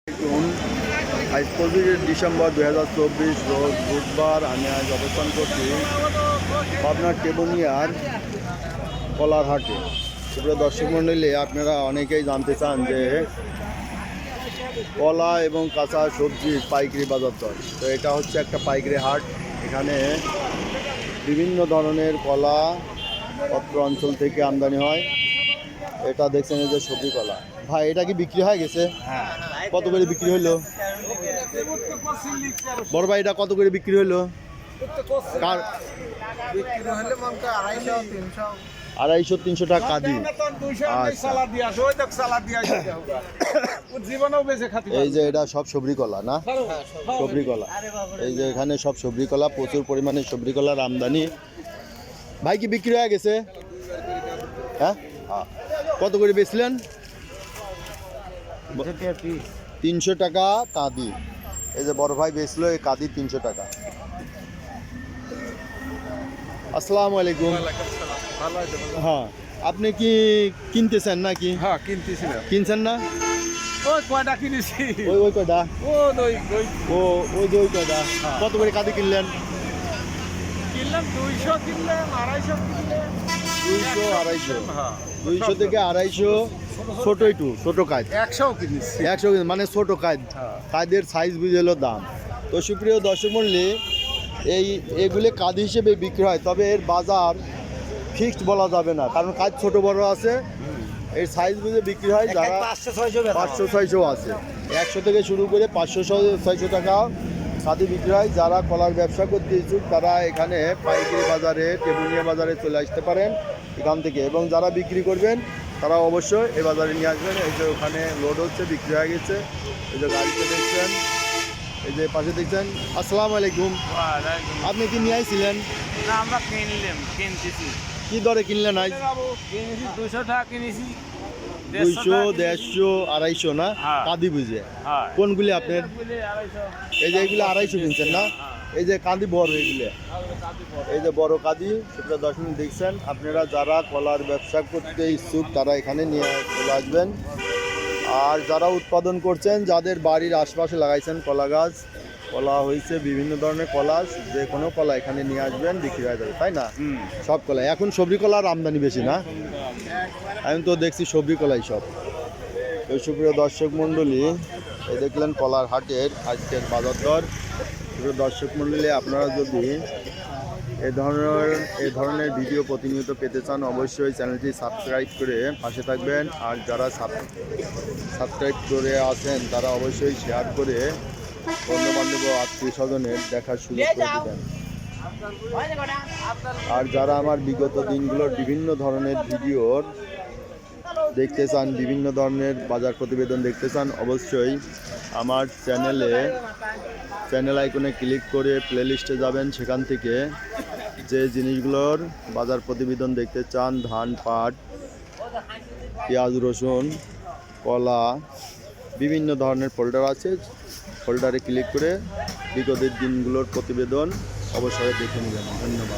আজ 25 ডিসেম্বর 2024 রোজ বুধবার। আমি আজ অবস্থান করছি পাবনার টেবুনিয়ার কলার হাটে। সুপ্রিয় দর্শক মণ্ডলী, আপনারা অনেকেই জানতে চান যে কলা এবং কাঁচা সবজির পাইকারি বাজার দর। তো এটা হচ্ছে একটা পাইকারি হাট। এখানে বিভিন্ন ধরনের কলা অত্র অঞ্চল থেকে আমদানি হয়। এটা দেখছেন এই যে সবজি কলা। ভাই, এটা কি বিক্রি হয়ে গেছে? হ্যাঁ। কত করে বিক্রি হইলো? বড় ভাই, এটা কত করে বিক্রি হইলো? কার 250-300 টাকা কাঁদি। এই যে এটা সব সবজি কলা না? সবজি কলা। এই যে এখানে সব সবজি কলা, প্রচুর পরিমাণে সবজি কলার আমদানি। ভাই, কি বিক্রি হয়ে গেছে? হ্যাঁ, কত করে বেচলেন? 300 টাকা কাঁদি। এই যে বড় ভাই বেচলো এই কাঁদি 300 টাকা। আসসালামু আলাইকুম। হ্যাঁ, আপনি কি কিনতেছেন নাকি? হ্যাঁ, কিনতেছি না। কিনছেন না? ওই কয়টা কিনেছি। ওই কয়টা? ওই কয়টা? হ্যাঁ। কত করে কাঁদি কিনলেন? কিনলাম 200, কিনলাম 250 কিনলাম। 200, 250। হ্যাঁ। 200 থেকে 250 ছোট কাজ। 100 কিনেছি। 100 মানে ছোট কাজ। হ্যাঁ। কাজের সাইজ বুঝে হলো দাম। তো সুপ্রিয় দর্শক মণ্ডলী, এগুলি কাজ হিসেবে বিক্রি হয়, তবে এর বাজার ফিক্সড বলা যাবে না, কারণ কাজ ছোট বড় আছে। এর সাইজ বুঝে বিক্রি হয়। যারা 500-600 আছে, 100 থেকে শুরু করে 500-600 টাকা কাঁদি বিক্রি হয়। যারা কলার ব্যবসা করতে ইচ্ছুক তারা এখানে পাইকারি বাজারে, টেবুনিয়া বাজারে চলে আসতে পারেন এখান থেকে। এবং যারা বিক্রি করবেন তারা অবশ্যই এই বাজারে নিয়ে আসবেন। এই যে ওখানে লোড হচ্ছে, বিক্রি হয়ে গেছে। এই যে গাড়িতে দেখছেন, এই যে পাশে দেখছেন। আসসালামু আলাইকুম। আপনি কি নিয়ে আসছিলেন? না, আমরা কিনতেছি। কি দরে কিনলেন আজ? কিনেছি 200 টাকা কিনেছি। 200, 150, 250 না? হ্যাঁ। কাঁদি বুঝে। হ্যাঁ। কোনগুলি আপনার? এই যে এগুলো 250 কিনছেন না? এই যে কাঁদি বড়, এইগুলো এই যে বড় কাঁদি। সেটা 10 মিনিট দেখছেন। আপনারা যারা কলার ব্যবসা করতে ইচ্ছুক তারা এখানে নিয়ে চলে আসবেন। আর যারা উৎপাদন করছেন, যাদের বাড়ির আশপাশে লাগাইছেন কলা গাছ, কলা হয়েছে, বিভিন্ন ধরনের কলা, যে কোনো কলা এখানে নিয়ে আসবেন, বিক্রি হয়ে যাবে, তাই না? সব কলা। এখন সবজি কলার আমদানি বেশি না? আমি তো দেখছি সবজি কলাই সব। ওই সুপ্রিয় দর্শক মণ্ডলী, এই দেখলেন কলার হাটের আজকের বাজার দর। সুপ্রিয় দর্শক মণ্ডলী, আপনারা যদি এই ধরনের ভিডিও প্রতিনিয়ত পেতে চান অবশ্যই চ্যানেলটি সাবস্ক্রাইব করে পাশে থাকবেন। আর যারা সাবস্ক্রাইব করে আছেন তারা অবশ্যই শেয়ার করে বন্ধুবান্ধব ও আত্মীয় স্বজনের দেখার সুযোগ করে দেবেন। আর যারা আমার বিগত দিনগুলোর বিভিন্ন ধরনের ভিডিওর দেখতে চান, বিভিন্ন ধরনের বাজার প্রতিবেদন দেখতে চান, অবশ্যই আমার চ্যানেল আইকনে ক্লিক করে প্লেলিস্টে যাবেন। সেখান থেকে যে জিনিসগুলোর বাজার প্রতিবেদন দেখতে চান, ধান, পাট, পেঁয়াজ, রসুন, কলা, বিভিন্ন ধরনের ফোল্ডার আছে। ফোল্ডারে ক্লিক করে বিগত দিনগুলোর প্রতিবেদন অবশ্যই দেখে নেবেন। ধন্যবাদ।